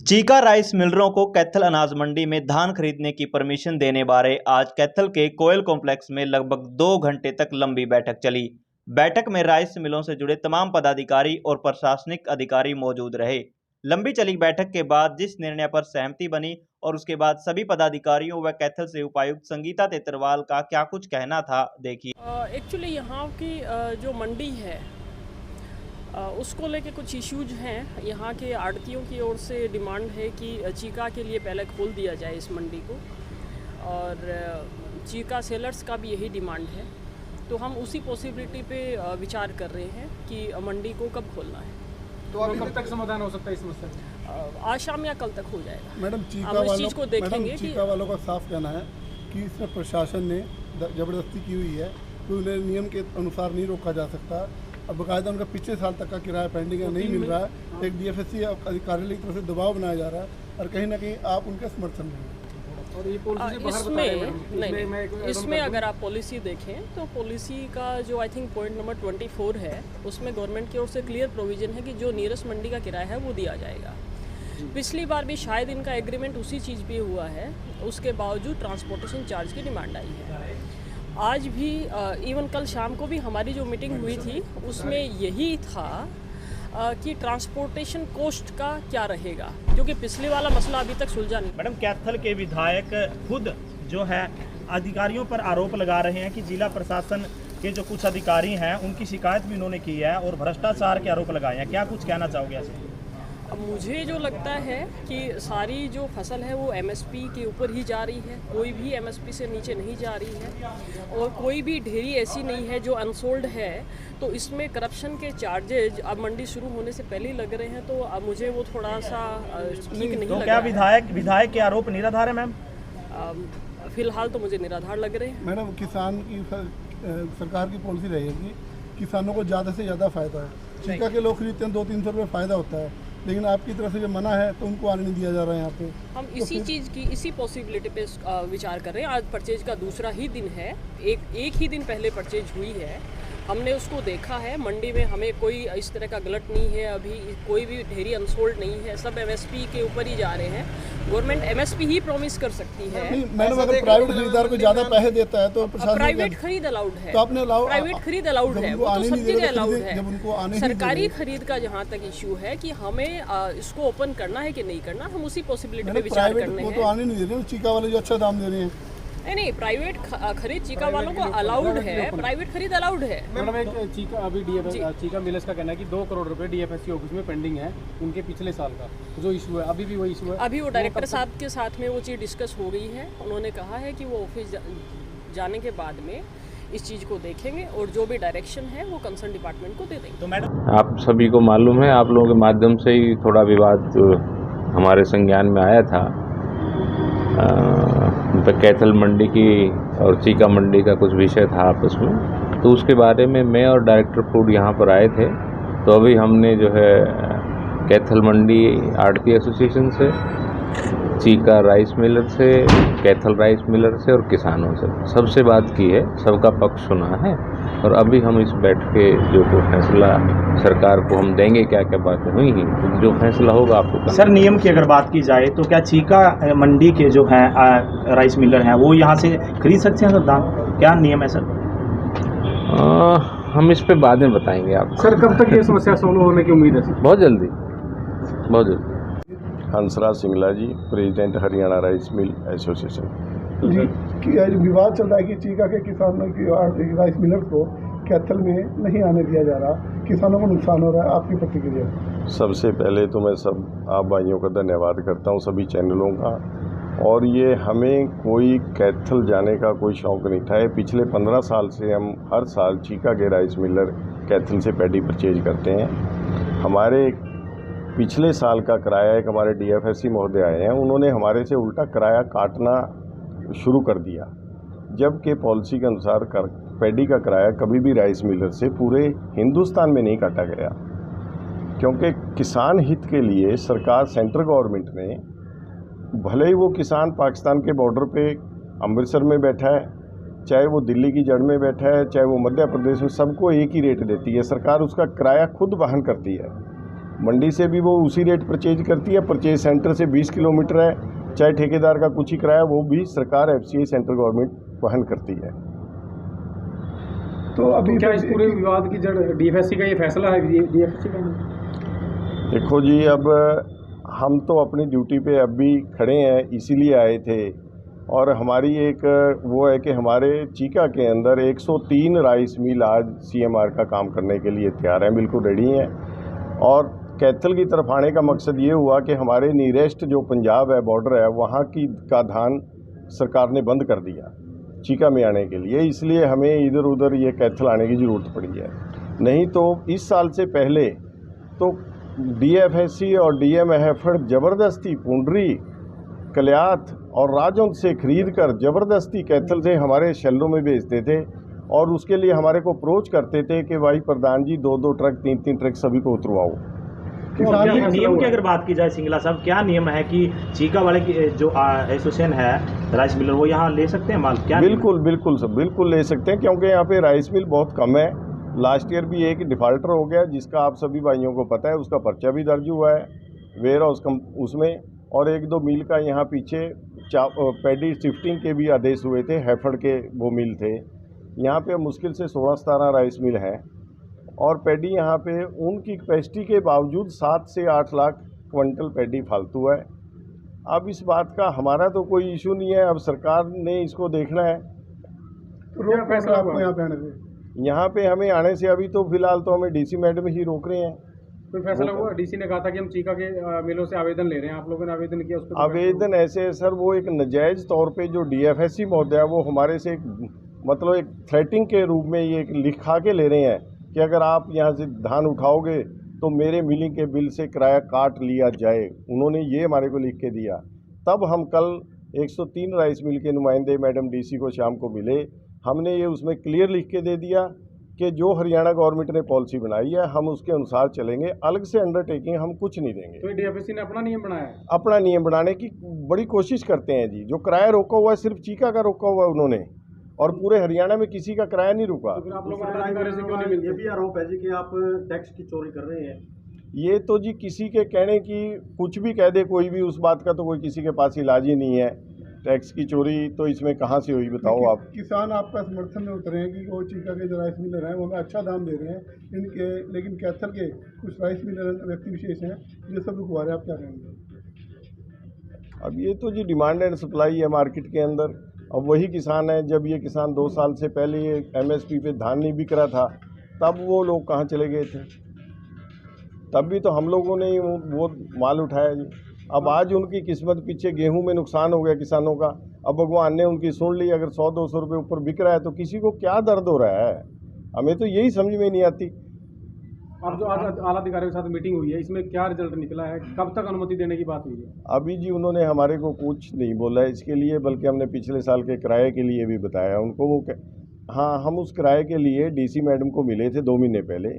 Chica rice मिलरों को कैथल अनाज मंडी में धान खरीदने की परमिशन देने बारे आज कैथल के कोयल कॉम्प्लेक्स में लगभग 2 घंटे तक लंबी बैठक चली। बैठक में राइस मिलों से जुड़े तमाम पदाधिकारी और प्रशासनिक अधिकारी मौजूद रहे। लंबी चली बैठक के बाद जिस निर्णय पर सहमति बनी और उसके बाद सभी पदाधिकारियों व कैथल से उपायुक्त संगीता तेतरवाल का क्या कुछ कहना था, देखिए। एक्चुअली यहाँ की जो मंडी है उसको लेके कुछ इश्यूज हैं। यहाँ के आड़तियों की ओर से डिमांड है कि चीका के लिए पहले खोल दिया जाए इस मंडी को, और चीका सेलर्स का भी यही डिमांड है। तो हम उसी पॉसिबिलिटी पे विचार कर रहे हैं कि मंडी को कब खोलना है। तो अभी कब तक समाधान हो सकता है इस मसले? आज शाम या कल तक हो जाएगा। मैडम चीका वालों का साफ कहना है कि इसमें प्रशासन ने ज़बरदस्ती की हुई है, तो उन्हें नियम के अनुसार नहीं रोका जा सकता। अब बाकायदा उनका पिछले साल तक का किराया पेंडिंग है, नहीं मिल रहा है। एक DFSC कार्यालय की तरफ से दबाव बनाया जा रहा है और कहीं ना कहीं आप उनके समर्थन में हैं। और ये पॉलिसी इसमें अगर आप पॉलिसी देखें तो पॉलिसी का जो आई थिंक पॉइंट नंबर 24 है, उसमें गवर्नमेंट की ओर से क्लियर प्रोविजन है कि जो नियरेस्ट मंडी का किराया है वो दिया जाएगा। पिछली बार भी शायद इनका एग्रीमेंट उसी चीज़ पे हुआ है, उसके बावजूद ट्रांसपोर्टेशन चार्ज की डिमांड आई है। आज भी इवन कल शाम को भी हमारी जो मीटिंग हुई थी उसमें यही था कि ट्रांसपोर्टेशन कॉस्ट का क्या रहेगा, क्योंकि पिछले वाला मसला अभी तक सुलझा नहीं। मैडम, कैथल के विधायक खुद जो है अधिकारियों पर आरोप लगा रहे हैं कि जिला प्रशासन के जो कुछ अधिकारी हैं उनकी शिकायत भी उन्होंने की है और भ्रष्टाचार के आरोप लगाए हैं। क्या कुछ कहना चाहोगे ऐसे? अब मुझे जो लगता है कि सारी जो फसल है वो MSP के ऊपर ही जा रही है, कोई भी MSP से नीचे नहीं जा रही है, और कोई भी ढेरी ऐसी नहीं है जो अनसोल्ड है। तो इसमें करप्शन के चार्जेज अब मंडी शुरू होने से पहले ही लग रहे हैं, तो अब मुझे वो थोड़ा सा ठीक नहीं लग क्या रहा है। विधायक के आरोप निराधार है मैम? फिलहाल तो मुझे निराधार लग रहे हैं। मैडम, किसान की सरकार की पॉलिसी रहेगी, किसानों को ज़्यादा से ज़्यादा फ़ायदा है। चीका के लोग खरीदते हैं, 200-300 रुपये फ़ायदा होता है, लेकिन आपकी तरफ से जो मना है तो उनको आने नहीं दिया जा रहा है यहाँ पे। हम इसी चीज़ की इसी पॉसिबिलिटी पे विचार कर रहे हैं। आज परचेज का दूसरा ही दिन है, एक ही दिन पहले परचेज हुई है। हमने उसको देखा है, मंडी में हमें कोई इस तरह का गलत नहीं है, अभी कोई भी ढेरी अनसोल्ड नहीं है, सब MSP के ऊपर ही जा रहे हैं। गवर्नमेंट MSP ही प्रॉमिस कर सकती है। मैडम, अगर प्राइवेट खरीदार को ज़्यादा पैसे देता है तो प्राइवेट खरीद अलाउड है, तो आपने प्राइवेट खरीद अलाउड है, वो तो सब जगह अलाउड है। सरकारी खरीद का जहाँ तक इशू है कि हमें इसको ओपन करना है कि नहीं करना, हम उसी पॉसिबिलिटी पे विचार करने हैं। तो आने नहीं दे रहे, चीका वाले जो अच्छा दाम दे रहे हैं। नहीं, प्राइवेट खरीद चीका वालों को अलाउड है, प्राइवेट खरीद अलाउड है। मैडम, एक चीका अभी चीका मिलर्स का कहना है कि 2 करोड़ रुपए DFSC ऑफिस में पेंडिंग है उनके पिछले साल का जो इशू है, अभी भी वही इशू है। अभी वो डायरेक्टर साहब के साथ में वो चीज़ डिस्कस हो गई है। उन्होंने कहा है कि वो ऑफिस जाने के बाद में इस चीज़ को देखेंगे और जो भी डायरेक्शन है वो कंसर्न डिपार्टमेंट को दे देंगे। तो मैडम, आप सभी को मालूम है, आप लोगों के माध्यम से ही थोड़ा विवाद हमारे संज्ञान में आया था। कैथल मंडी की और चीका मंडी का कुछ विषय था आपस में, तो उसके बारे में मैं और डायरेक्टर फूड यहाँ पर आए थे। तो अभी हमने जो है कैथल मंडी आड़ती एसोसिएशन से, चीका राइस मिलर से, कैथल राइस मिलर से और किसानों से सबसे बात की है, सबका पक्ष सुना है, और अभी हम इस बैठ के जो फैसला सरकार को हम देंगे, क्या क्या बातें हुई हैं, जो फैसला होगा आपको। सर, नियम की अगर बात की जाए तो क्या चीका मंडी के जो हैं राइस मिलर हैं वो यहाँ से खरीद सकते हैं सर धान? क्या नियम है सर? हम इस पे बाद में बताएंगे आपको। सर, कब तक ये समस्या सोल्व होने की उम्मीद है? बहुत जल्दी, बहुत जल्दी। Hansraj Singla ji, president Haryana rice mill association ji. विवाद चल रहा है कि चीका के किसानों की राइस मिलर को कैथल में नहीं आने दिया जा रहा, किसानों को नुकसान हो रहा है, आपकी प्रतिक्रिया? सबसे पहले तो मैं सब आप भाइयों का धन्यवाद करता हूं, सभी चैनलों का। और ये हमें कोई कैथल जाने का कोई शौक़ नहीं था। पिछले 15 साल से हम हर साल चीका के राइस मिलर कैथल से पैडी परचेज करते हैं। हमारे पिछले साल का किराया एक हमारे DFSC महोदय आए हैं, उन्होंने हमारे से उल्टा किराया काटना शुरू कर दिया, जबकि पॉलिसी के अनुसार पैडी का किराया कभी भी राइस मिलर से पूरे हिंदुस्तान में नहीं काटा गया, क्योंकि किसान हित के लिए सरकार सेंट्रल गवर्नमेंट ने, भले ही वो किसान पाकिस्तान के बॉर्डर पे अमृतसर में बैठा है, चाहे वो दिल्ली की जड़ में बैठा है, चाहे वो मध्य प्रदेश में, सबको एक ही रेट देती है सरकार, उसका किराया खुद वहन करती है। मंडी से भी वो उसी रेट परचेज करती है, परचेज सेंटर से 20 किलोमीटर है, चाहे ठेकेदार का कुछ ही किराया वो भी सरकार FCI सेंट्रल गवर्नमेंट वहन करती है। तो अभी क्या इस पूरे विवाद की जड़ DFSC का ये फैसला है? DFSC का देखो जी, अब हम तो अपनी ड्यूटी पे अब भी खड़े हैं, इसीलिए आए थे। और हमारी एक वो है कि हमारे चीका के अंदर 103 राइस मिल आज CMR का काम करने के लिए तैयार हैं, बिल्कुल रेडी हैं। और कैथल की तरफ आने का मकसद ये हुआ कि हमारे नियरेस्ट जो पंजाब है, बॉर्डर है, वहाँ की का धान सरकार ने बंद कर दिया चीका में आने के लिए, इसलिए हमें इधर उधर ये कैथल आने की ज़रूरत पड़ी है। नहीं तो इस साल से पहले तो DFSC और DMF ज़बरदस्ती पुंडरी, कल्याथ और राजौंद से खरीद कर ज़बरदस्ती कैथल से हमारे शैलों में भेजते थे और उसके लिए हमारे को अप्रोच करते थे कि भाई प्रधान जी 2-2 ट्रक 3-3 ट्रक सभी को उतरवाओ। नियम की अगर बात की जाए सिंगला साहब, क्या नियम है कि चीका वाले की जो एसोसिएशन है राइस मिलर, वो यहाँ ले सकते हैं माल? क्या बिल्कुल ले सकते हैं, क्योंकि यहाँ पे राइस मिल बहुत कम है। लास्ट ईयर भी एक डिफ़ाल्टर हो गया जिसका आप सभी भाइयों को पता है, उसका पर्चा भी दर्ज हुआ है वेयर हाउस उसमें। और 1-2 मिल का यहाँ पीछे पैडी शिफ्टिंग के भी आदेश हुए थे, हैफर्ड के वो मिल थे। यहाँ पे मुश्किल से 16-17 राइस मिल हैं और पैडी यहाँ पे उनकी कैपेसिटी के बावजूद 7 से 8 लाख क्विंटल पैडी फालतू है। अब इस बात का हमारा तो कोई इशू नहीं है, अब सरकार ने इसको देखना है। रोक फैसला आपको यहाँ पे आने से? यहाँ पे हमें आने से अभी तो फिलहाल तो हमें DC मैडम ही रोक रहे हैं। कोई फैसला हुआ? DC ने कहा था कि हम चीका के मिलों से आवेदन ले रहे हैं, आप लोगों ने आवेदन किया? उस पर आवेदन ऐसे है सर, वो एक नाजायज़ तौर पे जो DFSC महोदय है वो हमारे से मतलब एक थ्रेटिंग के रूप में ये लिखा के ले रहे हैं कि अगर आप यहाँ से धान उठाओगे तो मेरे मिलिंग के बिल से किराया काट लिया जाए। उन्होंने ये हमारे को लिख के दिया। तब हम कल 103 राइस मिल के नुमाइंदे मैडम DC को शाम को मिले, हमने ये उसमें क्लियर लिख के दे दिया कि जो हरियाणा गवर्नमेंट ने पॉलिसी बनाई है हम उसके अनुसार चलेंगे, अलग से अंडरटेकिंग हम कुछ नहीं देंगे। तो DFSC ने अपना नियम बनाया है? अपना नियम बनाने की बड़ी कोशिश करते हैं जी। जो किराया रोका हुआ है सिर्फ चीका का रोका हुआ है उन्होंने, और पूरे हरियाणा में किसी का किराया नहीं रुका। तो आप लोगों को ये भी आरोप है जी कि आप टैक्स की चोरी कर रहे हैं। ये तो जी किसी के कहने की कुछ भी कह दे कोई भी, उस बात का तो कोई किसी के पास इलाज ही नहीं है। टैक्स की चोरी तो इसमें कहाँ से हुई बताओ आप? किसान आपका समर्थन में उतरे हैं कि वो चीका के जो राइस मिलर हैं वो हमें अच्छा दाम दे रहे हैं इनके, लेकिन कैथल के कुछ राइस मिलर व्यक्ति विशेष हैं जो सब रुकवा रहे हैं, आप क्या कहेंगे? अब ये तो जी डिमांड एंड सप्लाई है मार्केट के अंदर। अब वही किसान है, जब ये किसान 2 साल से पहले ये MSP पे धान नहीं बिक रहा था तब वो लोग कहाँ चले गए थे? तब भी तो हम लोगों ने वो माल उठाया जी। अब आज उनकी किस्मत, पीछे गेहूं में नुकसान हो गया किसानों का, अब भगवान ने उनकी सुन ली। अगर 100-200 रुपये ऊपर बिक रहा है तो किसी को क्या दर्द हो रहा है? हमें तो यही समझ में नहीं आती। अब जो आज आला अधिकारियों के साथ मीटिंग हुई है, इसमें क्या रिजल्ट निकला है? कब तक अनुमति देने की बात हुई है? अभी जी उन्होंने हमारे को कुछ नहीं बोला है इसके लिए, बल्कि हमने पिछले साल के किराए के लिए भी बताया उनको। वो हाँ, हम उस किराए के लिए DC मैडम को मिले थे 2 महीने पहले।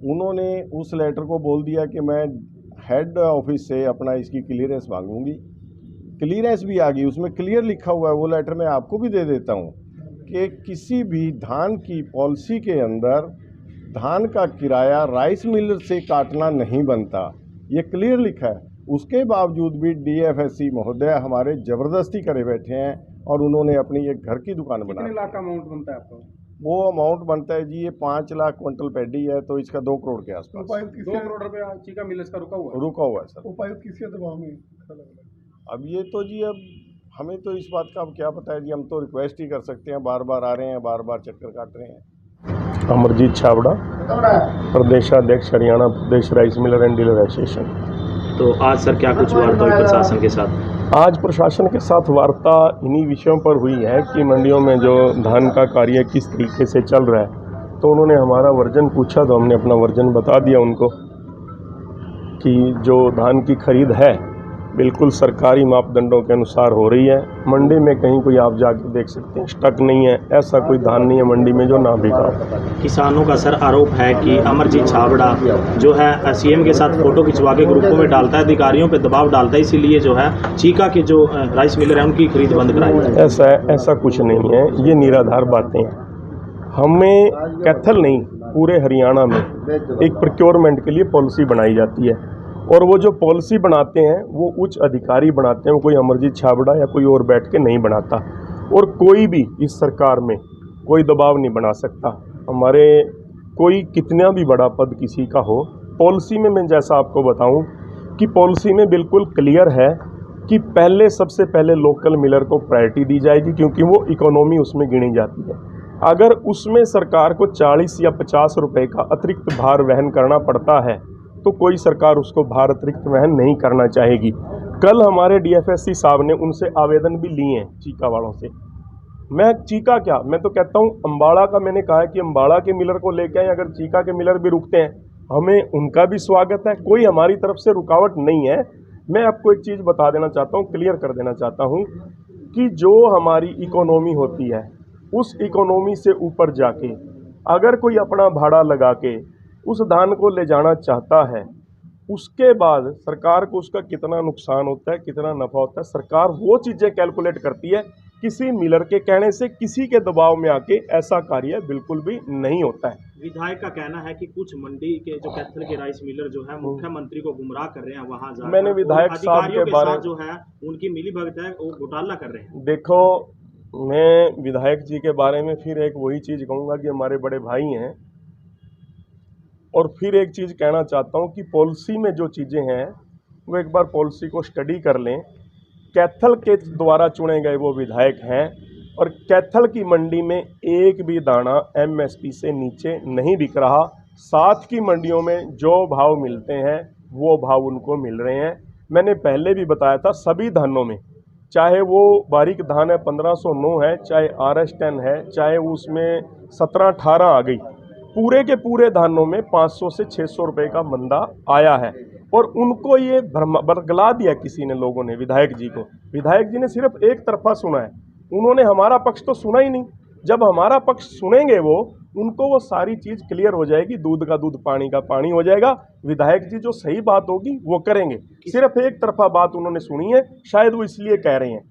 उन्होंने उस लेटर को बोल दिया कि मैं हेड ऑफिस से अपना इसकी क्लियरेंस मांगूंगी। क्लियरेंस भी आ गई, उसमें क्लियर लिखा हुआ है, वो लेटर मैं आपको भी दे देता हूँ कि किसी भी धान की पॉलिसी के अंदर धान का किराया राइस मिलर से काटना नहीं बनता, ये क्लियर लिखा है। उसके बावजूद भी DFSC महोदय हमारे ज़बरदस्ती करे बैठे हैं और उन्होंने अपनी एक घर की दुकान बनाई। कितने लाख का अमाउंट बनता है आपको? वो अमाउंट बनता है जी, ये 5 लाख क्विंटल पैडी है तो इसका 2 करोड़ के आसपास। 2 करोड़ रुपये चीका मिल इसका रुका हुआ है सर। उपायुक्त किसी दबाव में? अब ये तो जी, अब हमें तो इस बात का अब क्या पता है जी, हम तो रिक्वेस्ट ही कर सकते हैं। बार बार आ रहे हैं, बार बार चक्कर काट रहे हैं। अमरजीत छाबड़ा, प्रदेशाध्यक्ष हरियाणा प्रदेश rice miller and dealer association. तो आज सर क्या कुछ वार्ता हुई प्रशासन के साथ? आज प्रशासन के साथ वार्ता इन्हीं विषयों पर हुई है कि मंडियों में जो धान का कार्य किस तरीके से चल रहा है। तो उन्होंने हमारा वर्जन पूछा तो हमने अपना वर्जन बता दिया उनको कि जो धान की खरीद है बिल्कुल सरकारी मापदंडों के अनुसार हो रही है। मंडी में कहीं कोई आप जाकर देख सकते हैं स्टक नहीं है, ऐसा कोई धान नहीं है मंडी में जो ना बिका। किसानों का सर आरोप है कि अमरजीत छाबड़ा जो है CM के साथ फोटो खिंचवा के ग्रुपों में डालता है, अधिकारियों पे दबाव डालता है, इसीलिए जो है चीका के जो राइस मिलर है उनकी खरीद बंद कराई। ऐसा कुछ नहीं है, ये निराधार बातें हैं। हमें कैथल नहीं पूरे हरियाणा में एक प्रोक्योरमेंट के लिए पॉलिसी बनाई जाती है, और वो जो पॉलिसी बनाते हैं वो उच्च अधिकारी बनाते हैं, वो कोई अमरजीत छाबड़ा या कोई और बैठ के नहीं बनाता, और कोई भी इस सरकार में कोई दबाव नहीं बना सकता। हमारे कोई कितना भी बड़ा पद किसी का हो, पॉलिसी में मैं जैसा आपको बताऊं कि पॉलिसी में बिल्कुल क्लियर है कि पहले सबसे पहले लोकल मिलर को प्रायोरिटी दी जाएगी, क्योंकि वो इकोनॉमी उसमें गिनी जाती है। अगर उसमें सरकार को 40 या 50 रुपए का अतिरिक्त भार वहन करना पड़ता है तो कोई सरकार उसको भार अतिरिक्त वहन नहीं करना चाहेगी। कल हमारे डीएफएससी साहब ने उनसे आवेदन भी लिए हैं चीका वालों से। मैं चीका क्या, मैं तो कहता हूँ अम्बाड़ा का, मैंने कहा है कि अम्बाड़ा के मिलर को लेके आए, अगर चीका के मिलर भी रुकते हैं हमें उनका भी स्वागत है, कोई हमारी तरफ से रुकावट नहीं है। मैं आपको एक चीज़ बता देना चाहता हूँ, क्लियर कर देना चाहता हूँ कि जो हमारी इकोनॉमी होती है उस इकोनॉमी से ऊपर जाके अगर कोई अपना भाड़ा लगा के उस धान को ले जाना चाहता है, उसके बाद सरकार को उसका कितना नुकसान होता है, कितना नफ़ा होता है, सरकार वो चीज़ें कैलकुलेट करती है। किसी मिलर के कहने से, किसी के दबाव में आके ऐसा कार्य बिल्कुल भी नहीं होता है। विधायक का कहना है कि कुछ मंडी के जो कैथल के राइस मिलर जो है मुख्यमंत्री को गुमराह कर रहे हैं, वहां जाकर मैंने विधायक साहब के बारे में जो है उनकी मिलीभगत है, वो घोटाला कर रहे हैं। देखो, मैं विधायक जी के बारे में फिर एक वही चीज़ कहूँगा कि हमारे बड़े भाई हैं, और फिर एक चीज़ कहना चाहता हूँ कि पॉलिसी में जो चीज़ें हैं वो एक बार पॉलिसी को स्टडी कर लें। कैथल के द्वारा चुने गए वो विधायक हैं, और कैथल की मंडी में एक भी दाना एमएसपी से नीचे नहीं बिक रहा। साथ की मंडियों में जो भाव मिलते हैं वो भाव उनको मिल रहे हैं। मैंने पहले भी बताया था, सभी धानों में, चाहे वो बारीक धान है 1509 है, चाहे RS10 है, चाहे उसमें 17-18 आ गई, पूरे के पूरे धानों में 500 से 600 रुपए का मंदा आया है। और उनको ये बरगला दिया किसी ने, लोगों ने, विधायक जी को। विधायक जी ने सिर्फ एक तरफा सुना है, उन्होंने हमारा पक्ष तो सुना ही नहीं। जब हमारा पक्ष सुनेंगे वो, उनको वो सारी चीज़ क्लियर हो जाएगी, दूध का दूध पानी का पानी हो जाएगा। विधायक जी जो सही बात होगी वो करेंगे, सिर्फ एक तरफा बात उन्होंने सुनी है, शायद वो इसलिए कह रहे हैं।